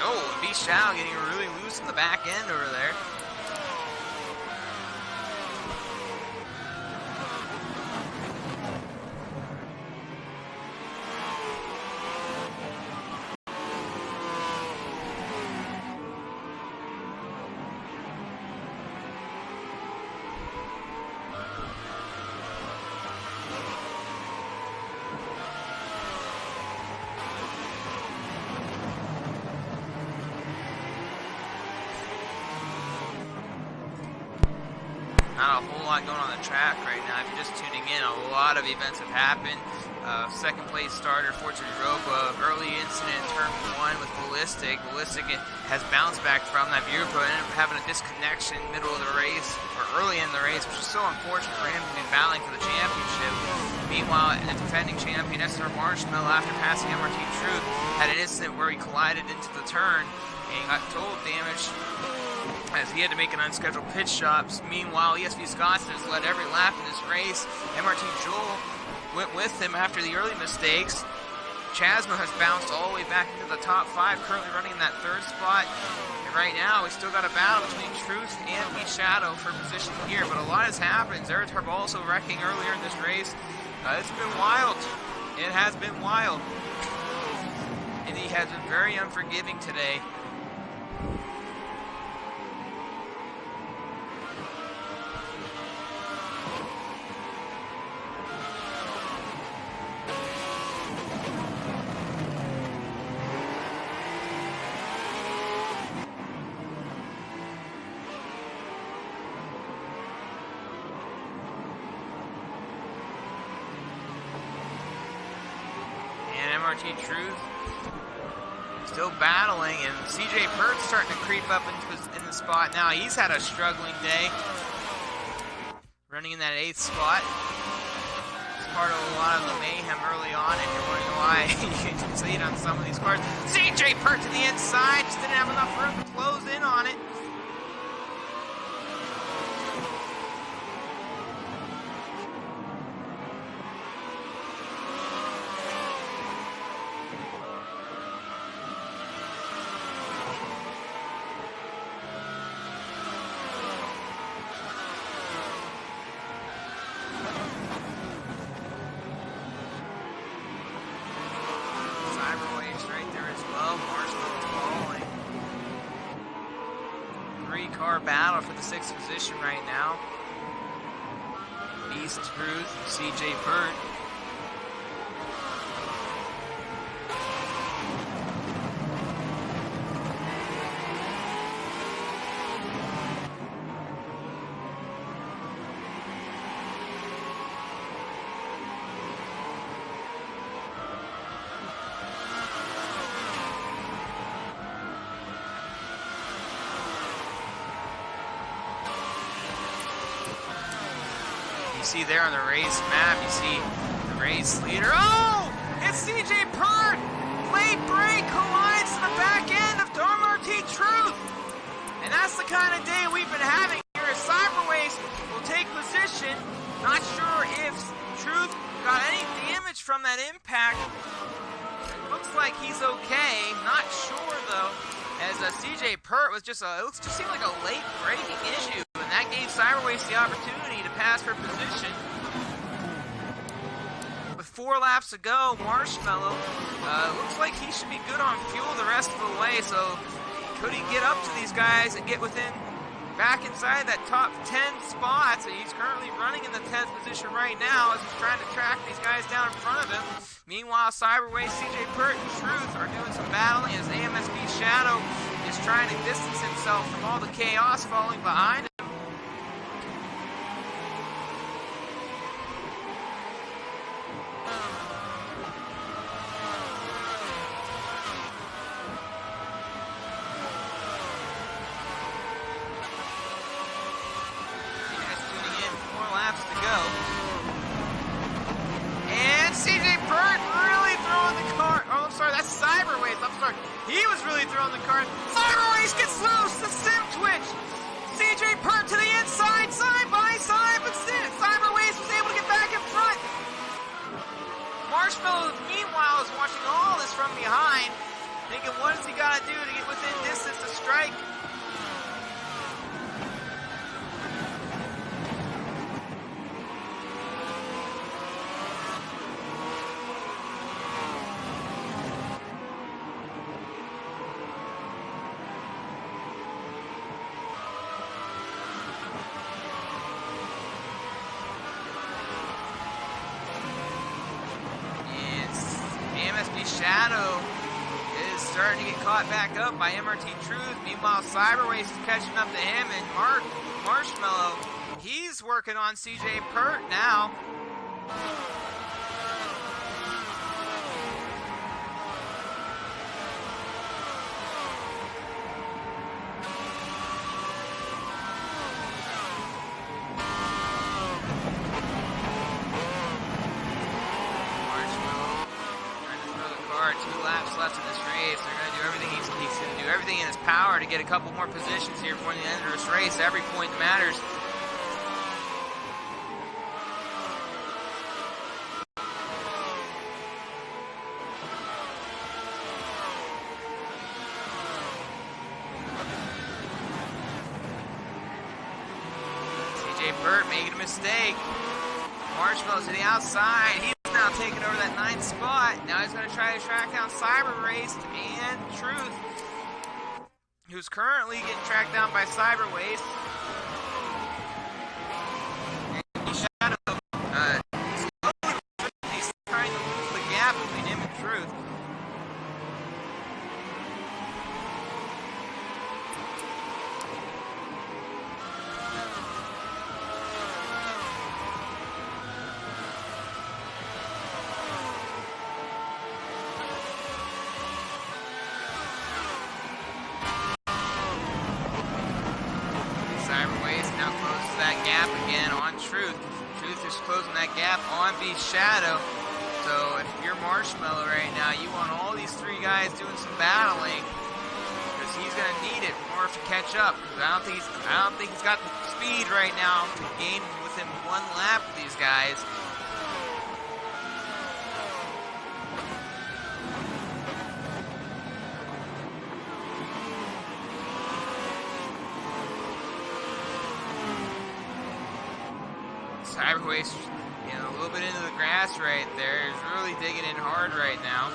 Speaker 1: Oh, B Shadow getting really loose in the back end over there. Not a whole lot going on the track right now. If you're just tuning in, a lot of events have happened. Second place starter, Fortune Europa, early incident, turn 1 with Ballistic. Ballistic has bounced back from that. Europa ended up having a disconnection middle of the race, or early in the race, which is so unfortunate for him to be battling for the championship. Meanwhile, the defending champion, SSR Marshmallow, after passing MRT Truth, had an incident where he collided into the turn and got total damage, as he had to make an unscheduled pit stops. Meanwhile, ESV Scottson has led every lap in this race. MRT Joel went with him after the early mistakes. Chasmo has bounced all the way back into the top 5, currently running in that 3rd spot. And right now, we still got a battle between Truth and B Shadow for position here, but a lot has happened. Zeratarp also wrecking earlier in this race. It's been wild. It has been wild. And he has been very unforgiving today. MRT Truth still battling, and CJ Pert's starting to creep up in the spot now. He's had a struggling day, running in that 8th spot. It's part of a lot of the mayhem early on, and you're wondering why. You can see it on some of these cars. CJ Pert to the inside, just didn't have enough room to close in on it. Car battle for the 6th position right now. Beast Truth, CJ Pert. You see there on the race map, you see the race leader. Oh! It's CJ Pert! Late break collides to the back end of MRT Truth! And that's the kind of day we've been having here as Cyberways will take position. Not sure if Truth got any damage from that impact. It looks like he's okay. Not sure though, as CJ Pert was just it just seemed like a late braking issue. And that gave Cyberways the opportunity to pass for position. With 4 laps to go, Marshmallow looks like he should be good on fuel the rest of the way. So could he get up to these guys and get back inside that top 10 spots? And he's currently running in the 10th position right now as he's trying to track these guys down in front of him. Meanwhile, Cyberways, CJ Pert and Truth are doing some battling as AMSB Shadow is trying to distance himself from all the chaos falling behind him. He was really throwing the car. Cyberways gets loose. The sim twitch. CJ Pert to the inside, side by side, but Cyberways was able to get back in front. Marshmallow, meanwhile, is watching all this from behind, thinking, what does he got to do to get within distance to strike? Shadow is starting to get caught back up by MRT Truth. Meanwhile, Cyberways is catching up to him, and Marshmallow, he's working on CJ Pert now. Left in this race. They're going to do everything he's going to do everything in his power to get a couple more positions here before the end of this race. Every point matters. CJ Pert making a mistake. Marshmallow to the outside. He's now taking over that 9th spot. Now he's going to try to track down Cyberways and Truth, who's currently getting tracked down by Cyberways. And Shadow, he's trying to lose the gap between him and Truth. on B Shadow. So if you're Marshmallow right now, you want all these three guys doing some battling, because he's going to need it in order to catch up. I don't think he's got the speed right now to gain within one lap of these guys. Cyberwaste, a little bit into the grass right there. He's really digging in hard right now.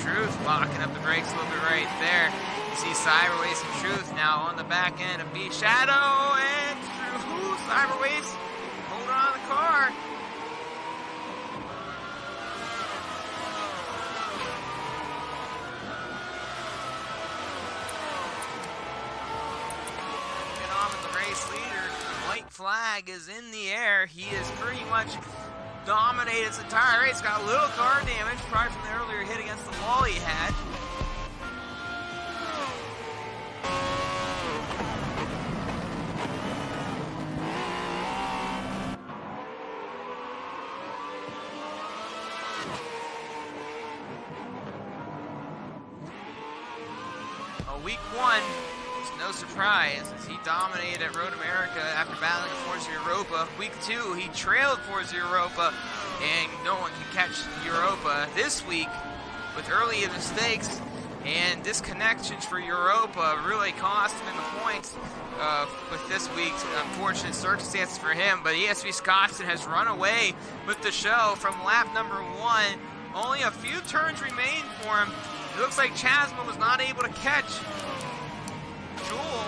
Speaker 1: Truth locking up the brakes a little bit right there. You see Cyberwaste and Truth now on the back end of B Shadow and Truth. Cyberwaste holding on to the car. Leader, white flag is in the air. He is pretty much dominated this entire race. Got a little car damage, probably from the earlier hit against the wall he had. Week 1. No surprise, as he dominated at Road America after battling Forza Europa. Week 2, he trailed Forza Europa, and no one can catch Europa. This week, with early mistakes and disconnections for Europa, really cost him in the points with this week's unfortunate circumstances for him. But ESV Scotson has run away with the show from lap number 1. Only a few turns remain for him. It looks like Chasma was not able to catch Jewel.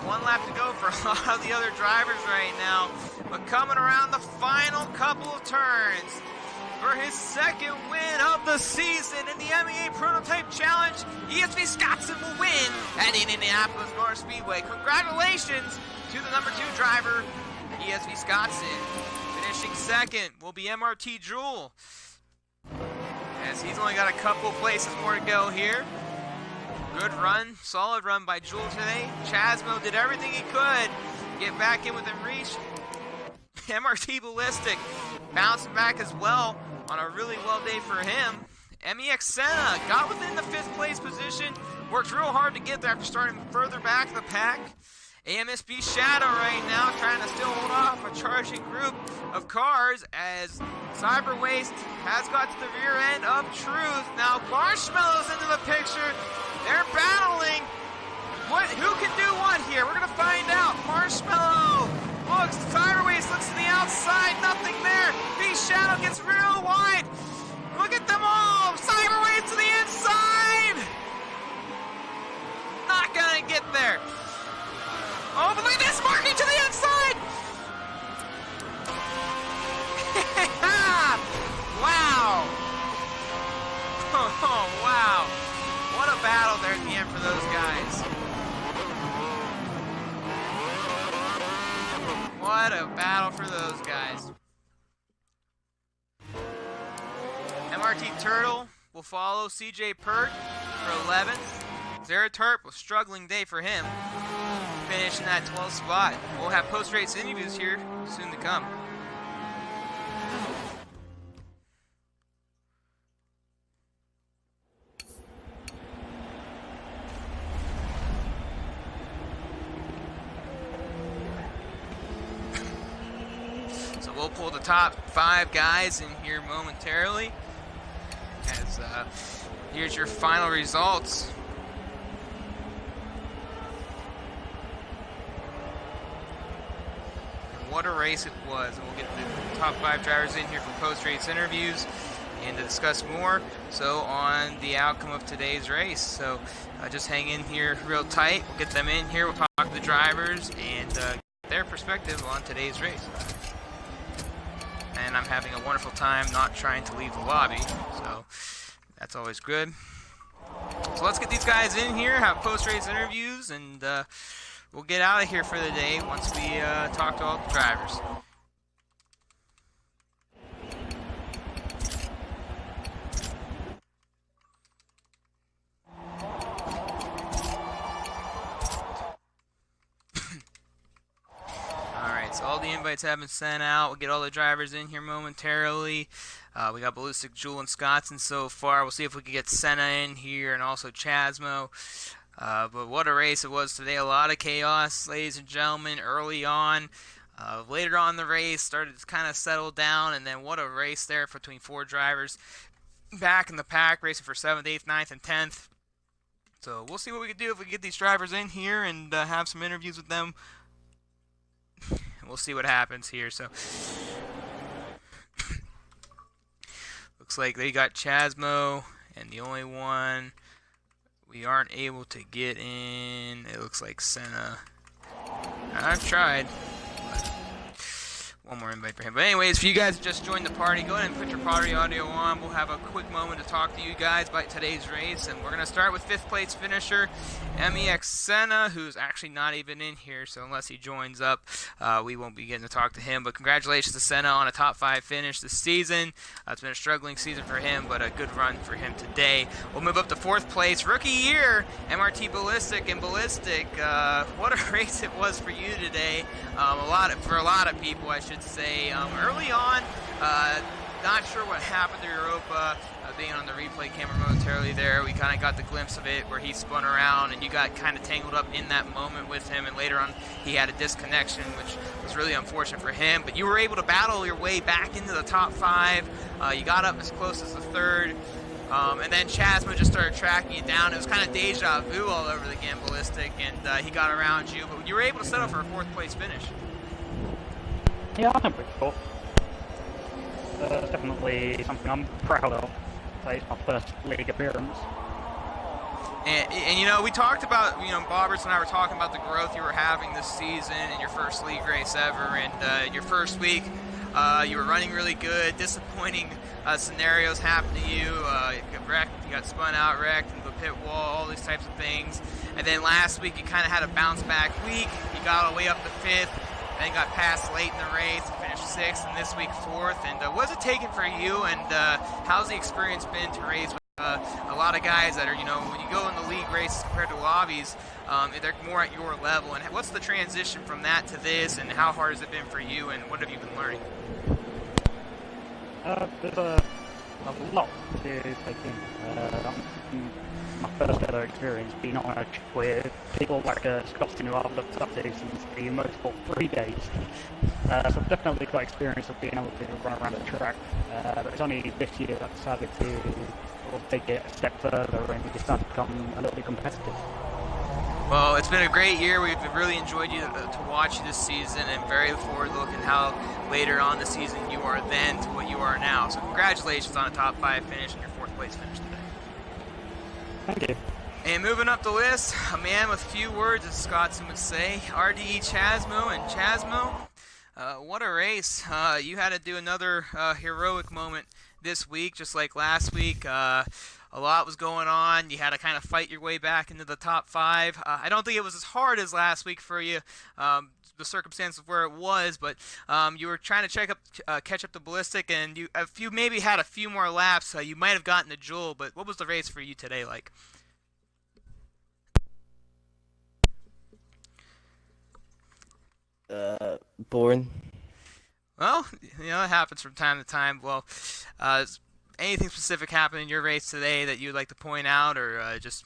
Speaker 1: One lap to go for a lot of the other drivers right now. But coming around the final couple of turns for his second win of the season in the MEA Prototype Challenge, ESV Scotson will win at Indianapolis Motor Speedway. Congratulations to the number 2 driver, ESV Scotson. Finishing second will be MRT Jewel, as he's only got a couple places more to go here. Good run, solid run by Jewel today. Chasmo did everything he could to get back in within reach. MRT Ballistic bouncing back as well on a really well day for him. MEX Senna got within the 5th place position, worked real hard to get there after starting further back in the pack. AMSB Shadow right now trying to still hold off a charging group of cars, as Cyber Waste has got to the rear end of Truth. Now Marshmallow's into the picture. They're battling. Who can do what here? We're going to find out. Marshmallow looks. Cyberwaste looks to the outside. Nothing there. B Shadow gets real wide. Look at them all. Cyberwaste to the inside. Not going to get there. Oh, but look at this. Marking to the inside. Wow. Oh, wow. What a battle there at the end for those guys. What a battle for those guys. MRT Turtle will follow CJ Pert for 11th. Zeratarp, a struggling day for him, finishing that 12th spot. We'll have post-race interviews here soon to come. So we'll pull the top 5 guys in here momentarily, as here's your final results. And what a race it was. And we'll get the top 5 drivers in here for post-race interviews and to discuss more on the outcome of today's race. So just hang in here real tight. We'll get them in here. We'll talk to the drivers and get their perspective on today's race. And I'm having a wonderful time not trying to leave the lobby, so that's always good. So let's get these guys in here, have post-race interviews, and we'll get out of here for the day once we talk to all the drivers. So all the invites have been sent out. We'll get all the drivers in here momentarily. We got Ballistic, Jewel, and Scottson so far. We'll see if we can get Senna in here and also Chasmo. But what a race it was today. A lot of chaos, ladies and gentlemen, early on. Later on in the race, started to kind of settle down, and then what a race there between 4 drivers back in the pack, racing for 7th, 8th, 9th, and 10th. So we'll see what we can do if we get these drivers in here and have some interviews with them. We'll see what happens here. So looks like they got Chasmo, and the only one we aren't able to get in, it looks like Senna. I've tried. One more invite for him. But anyways, if you guys just joined the party, go ahead and put your party audio on. We'll have a quick moment to talk to you guys about today's race. And we're going to start with 5th place finisher, MEA Senna, who's actually not even in here. So unless he joins up, we won't be getting to talk to him. But congratulations to Senna on a top 5 finish this season. It's been a struggling season for him, but a good run for him today. We'll move up to 4th place. Rookie year, MRT Ballistic and Ballistic. What a race it was for you today. For a lot of people, I should say. Early on, not sure what happened to Europa. Being on the replay camera momentarily there, we kind of got the glimpse of it where he spun around and you got kind of tangled up in that moment with him, and later on he had a disconnection, which was really unfortunate for him. But you were able to battle your way back into the top 5. You got up as close as the 3rd. And then Chasmo just started tracking you down. It was kind of deja vu all over again, Ballistic, and he got around you. But you were able to settle for a 4th place finish.
Speaker 3: Yeah, I'm pretty cool. It's definitely something I'm proud of. It's my first league appearance.
Speaker 1: And you know, we talked about, Bobbers and I were talking about the growth you were having this season in your first league race ever, and your first week, you were running really good. Disappointing scenarios happened to you. You got wrecked, you got spun out, wrecked into the pit wall, all these types of things. And then last week, you kind of had a bounce back week. You got all the way up to 5th. Then got passed late in the race and finished 6th, and this week 4th. And what's it taken for you, and how's the experience been to race with a lot of guys that are, when you go in the league races compared to lobbies, they're more at your level? And what's the transition from that to this, and how hard has it been for you, and what have you been learning?
Speaker 3: There's a lot to take in. My first ever experience being on a trip with people like Scottson, who I've looked up to since the motorsport 3 days. So I've definitely got experience of being able to run around the track. But it's only this year that I decided to take it a step further and decide to become a little bit competitive.
Speaker 1: Well, it's been a great year. We've really enjoyed you to watch you this season, and very forward looking how later on the season you are then to what you are now. So congratulations on a top 5 finish and your 4th place finish today.
Speaker 3: Thank you.
Speaker 1: And moving up the list, a man with few words, as Scottson would say, RDE Chasmo. And Chasmo, what a race. You had to do another heroic moment this week, just like last week. A lot was going on. You had to kind of fight your way back into the top 5. I don't think it was as hard as last week for you, the circumstance of where it was, but you were trying to catch up to Ballistic, and if you maybe had a few more laps, you might have gotten the Jewel. But what was the race for you today like?
Speaker 4: Boring.
Speaker 1: Well, it happens from time to time. Well, anything specific happened in your race today that you'd like to point out, or just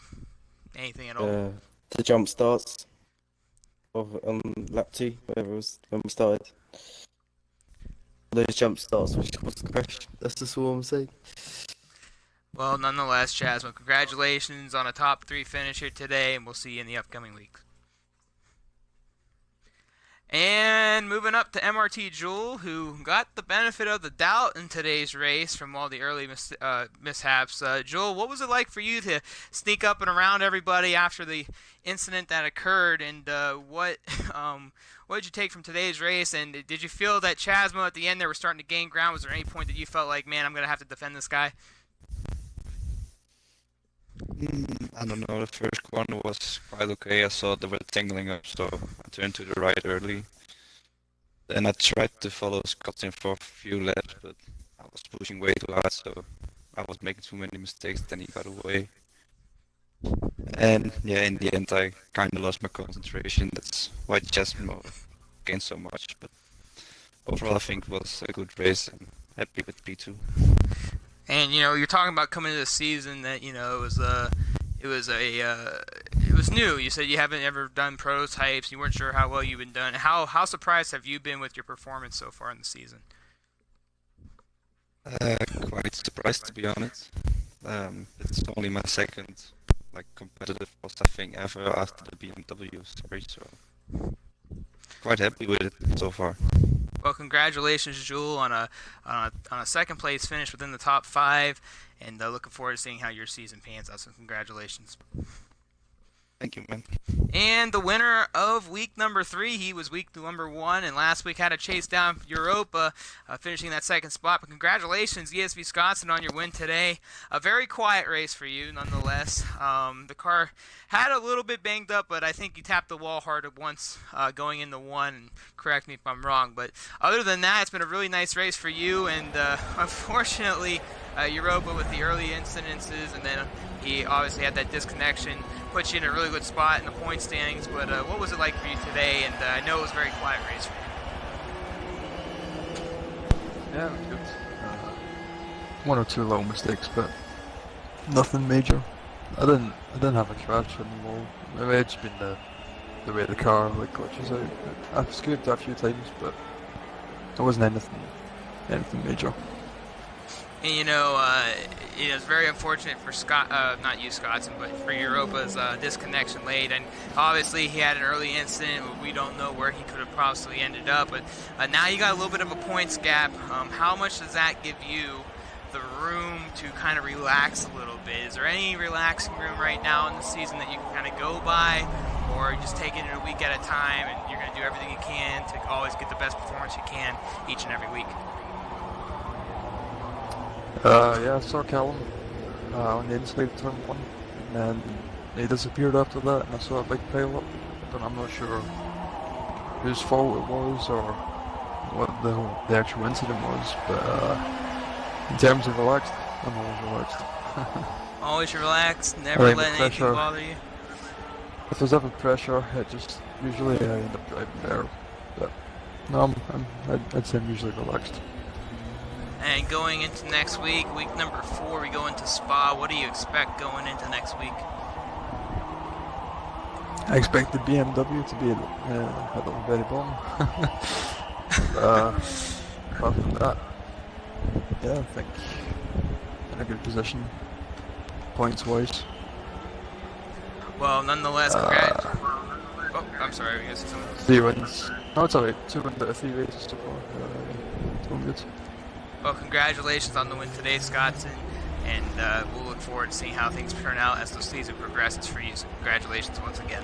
Speaker 1: anything at all?
Speaker 4: The jump starts of lap 2, whatever it was when we started. Those jump starts which caused the crash. That's just all I'm saying.
Speaker 1: Well, nonetheless, Chasmo, congratulations on a top 3 finish here today, and we'll see you in the upcoming weeks. And moving up to MRT Jewel, who got the benefit of the doubt in today's race from all the early mishaps. Jewel, what was it like for you to sneak up and around everybody after the incident that occurred, and what did you take from today's race? And did you feel that Chasmo at the end there were starting to gain ground? Was there any point that you felt like, man, I'm going to have to defend this guy?
Speaker 5: I don't know, the first corner was quite okay. I saw they were tangling up, so I turned to the right early. Then I tried to follow Scottson for a few laps, but I was pushing way too hard, so I was making too many mistakes, then he got away. And yeah, in the end I kinda lost my concentration. That's why Chasmo gained so much, but overall, I think it was a good race and happy with P2.
Speaker 1: And you're talking about coming into the season that it was new. You said you haven't ever done prototypes. You weren't sure how well you've been done. How surprised have you been with your performance so far in the season?
Speaker 5: Quite surprised, to be honest. It's only my second competitive thing ever after the BMW series, so quite happy with it so far.
Speaker 1: Well, congratulations, Jules, on a second place finish within the top 5, and looking forward to seeing how your season pans out. So congratulations.
Speaker 5: Thank you, man.
Speaker 1: And the winner of week number 3, he was week number 1, and last week had to chase down Europa, finishing that second spot. But congratulations, ESV Scotson, on your win today. A very quiet race for you, nonetheless. The car had a little bit banged up, but I think you tapped the wall hard once going into 1. And correct me if I'm wrong, but other than that, it's been a really nice race for you. And unfortunately, Europa with the early incidences, and then he obviously had that disconnection, put you in a really good spot in the point standings. But what was it like for you today? And I know it was a very quiet race for you.
Speaker 6: Yeah, it was good. One or two little mistakes, but nothing major. I didn't have a crash anymore. Maybe it's been the way the car glitches out. I've scraped it a few times, but it wasn't anything major.
Speaker 1: And it's very unfortunate for not you, Scotson, but for Europa's disconnection late. And obviously he had an early incident. We don't know where he could have possibly ended up. But now you got a little bit of a points gap. How much does that give you the room to kind of relax a little bit? Is there any relaxing room right now in the season that you can kind of go by? Or are you just taking it a week at a time and you're going to do everything you can to always get the best performance you can each and every week?
Speaker 6: Yeah, I saw Callum on the inside of turn 1, and then he disappeared after that, and I saw a big pile up, but I'm not sure whose fault it was or what the actual incident was, but in terms of relaxed, I'm always relaxed.
Speaker 1: Always relaxed, never let anything
Speaker 6: pressure,
Speaker 1: bother you?
Speaker 6: If there's ever pressure, it just usually I end up driving better, but no, I'd say I'm usually relaxed.
Speaker 1: And going into next week, week number 4, we go into Spa. What do you expect going into next week?
Speaker 6: I expect the BMW to be at the very bottom. Apart from that, yeah, I think in a good position, points-wise.
Speaker 1: Well, nonetheless, congrats. Oh, I'm sorry, I guess something else.
Speaker 6: 3 wins. No, it's alright. 2 wins out of 3 races so far. It's going good.
Speaker 1: Well, congratulations on the win today, Scotson, and we'll look forward to seeing how things turn out as the season progresses for you. So congratulations once again.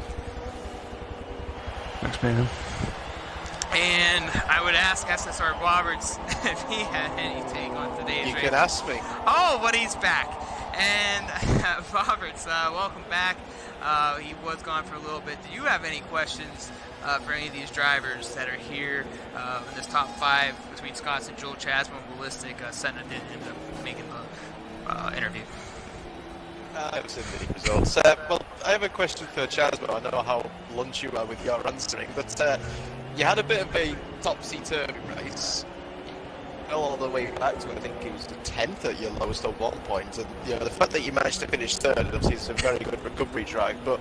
Speaker 6: Thanks, man.
Speaker 1: And I would ask SSR Roberts if he had any take on today's race.
Speaker 2: You can ask me.
Speaker 1: Oh, but he's back. And Roberts, welcome back. He was gone for a little bit. Do you have any questions for any of these drivers that are here in this top 5 between Scotts and Joel Chasman, Ballistic? Senna did end up making the interview.
Speaker 2: I was in the results. Well, I have a question for Chasman. I know how blunt you are with your answering, but you had a bit of a topsy-turvy race. All the way back to, I think it was the 10th at your lowest at one point, and the fact that you managed to finish 3rd, obviously it's a very good recovery drive, but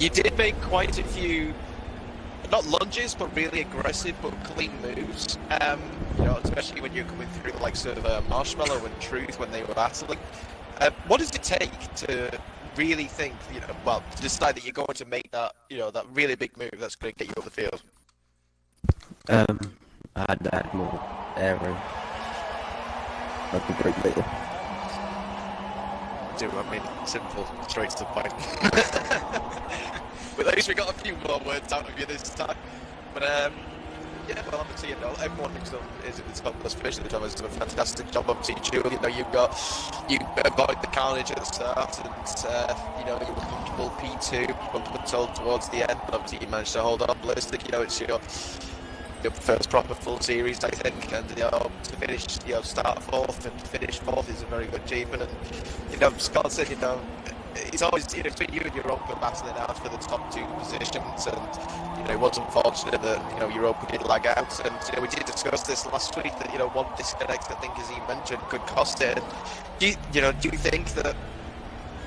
Speaker 2: you did make quite a few, not lunges, but really aggressive but clean moves, especially when you're coming through the likes of Marshmallow and Truth when they were battling. What does it take to really think, to decide that you're going to make that, that really big move that's going to get you off the field?
Speaker 4: I had that more error. That'd be great later.
Speaker 2: Simple, straight to the point. But at least we got a few more words out of you this time. But obviously, everyone who's done is at the top of the special job has done a fantastic job. Obviously, Julie, you avoided the carnage at the start, and you were comfortable P2 up until towards the end. But obviously, you managed to hold on. Ballistic, it's your first proper full series, I think, and to finish, start 4th and finish 4th is a very good achievement. And Scott said, it's always, you know, it's been you and Europa battling out for the top 2 positions, and you know, it was unfortunate that, you know, Europa did lag out, and you know, we did discuss this last week that, you know, one disconnect, I think, as he mentioned, could cost it. Do you think that,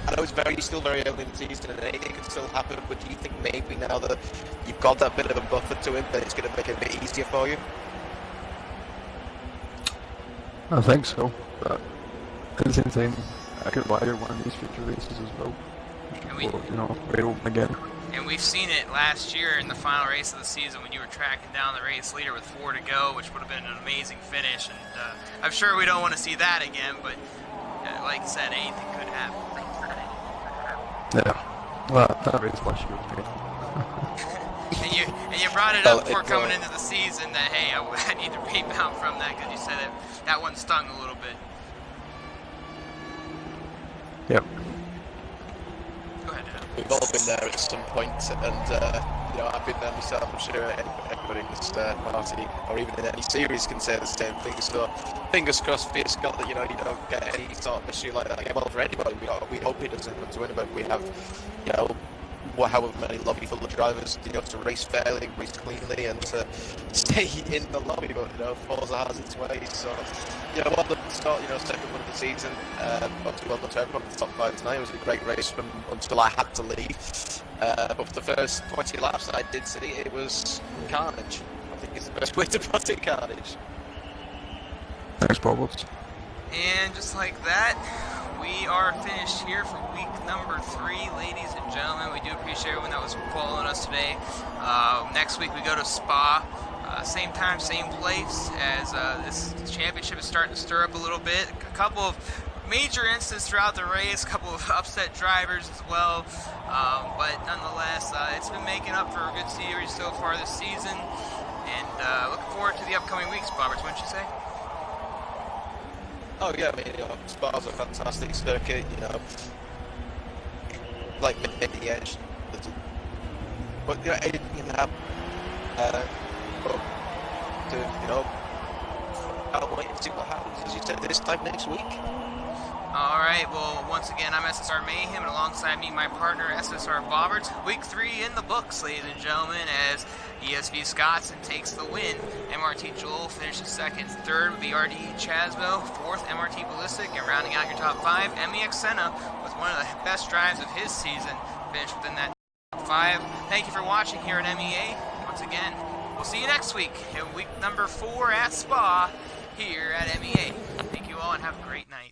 Speaker 2: I know it's still very early in the season and anything can still happen, but do you think maybe now that you've got that bit of a buffer to him, that it's going to make it a bit easier for you?
Speaker 6: I think so, but at the same time, I could buy one of these future races as well.
Speaker 1: And
Speaker 6: Before, you know, wide open again.
Speaker 1: And we've seen it last year in the final race of the season when you were tracking down the race leader with 4 to go, which would have been an amazing finish. And I'm sure we don't want to see that again, but like I said, anything could happen.
Speaker 6: Yeah, well, that race last year was great.
Speaker 1: and you brought it up before coming into the season that, hey, I need to rebound from that, because you said that one stung a little bit.
Speaker 6: Yep.
Speaker 1: Go ahead, Adam.
Speaker 2: We've all been there at some point, and you know, I've been there myself. I'm sure everybody in this party, or even in any series, can say the same thing. So, fingers crossed for you, Scott, that you know, you don't get any sort of issue like that again. Well, for anybody, we hope he doesn't come to win, but we have, you know, however many lobby full of drivers, you know, to race fairly, race cleanly, and to stay in the lobby. But you know, Forza has its ways. So, you know, well done to start, you know, second one of the season. Obviously, well done to everyone in the top 5 tonight. It was a great race until I had to leave. But for the first 20 laps I did see, it was carnage. I think it's the best way to put it, carnage.
Speaker 6: Thanks, Bobbles.
Speaker 1: And just like that, we are finished here for week number 3, ladies and gentlemen. We do appreciate everyone that was following us today. Next week we go to Spa. Same time, same place, as this championship is starting to stir up a little bit. A couple of major incidents throughout the race, a couple of upset drivers as well. But nonetheless, it's been making up for a good series so far this season. And looking forward to the upcoming weeks, Bobbers, wouldn't you say?
Speaker 2: Oh yeah, I mean, you know, Spa's a fantastic circuit, you know, like mid the edge. But you know, anything can happen. But to, you know, I'll wait and see what happens, as you said, this time next week.
Speaker 1: Alright, well, once again, I'm SSR Mayhem, and alongside me, my partner, SSR Bobbert. Week 3 in the books, ladies and gentlemen, as ESV Scottson takes the win. MRT Joel finishes second. Third would be RD Chasmo. Fourth, MRT Ballistic. And rounding out your top 5, MEX Senna, with one of the best drives of his season, finished within that top 5. Thank you for watching here at MEA. Once again, we'll see you next week in week number 4 at Spa here at MEA. Thank you all, and have a great night.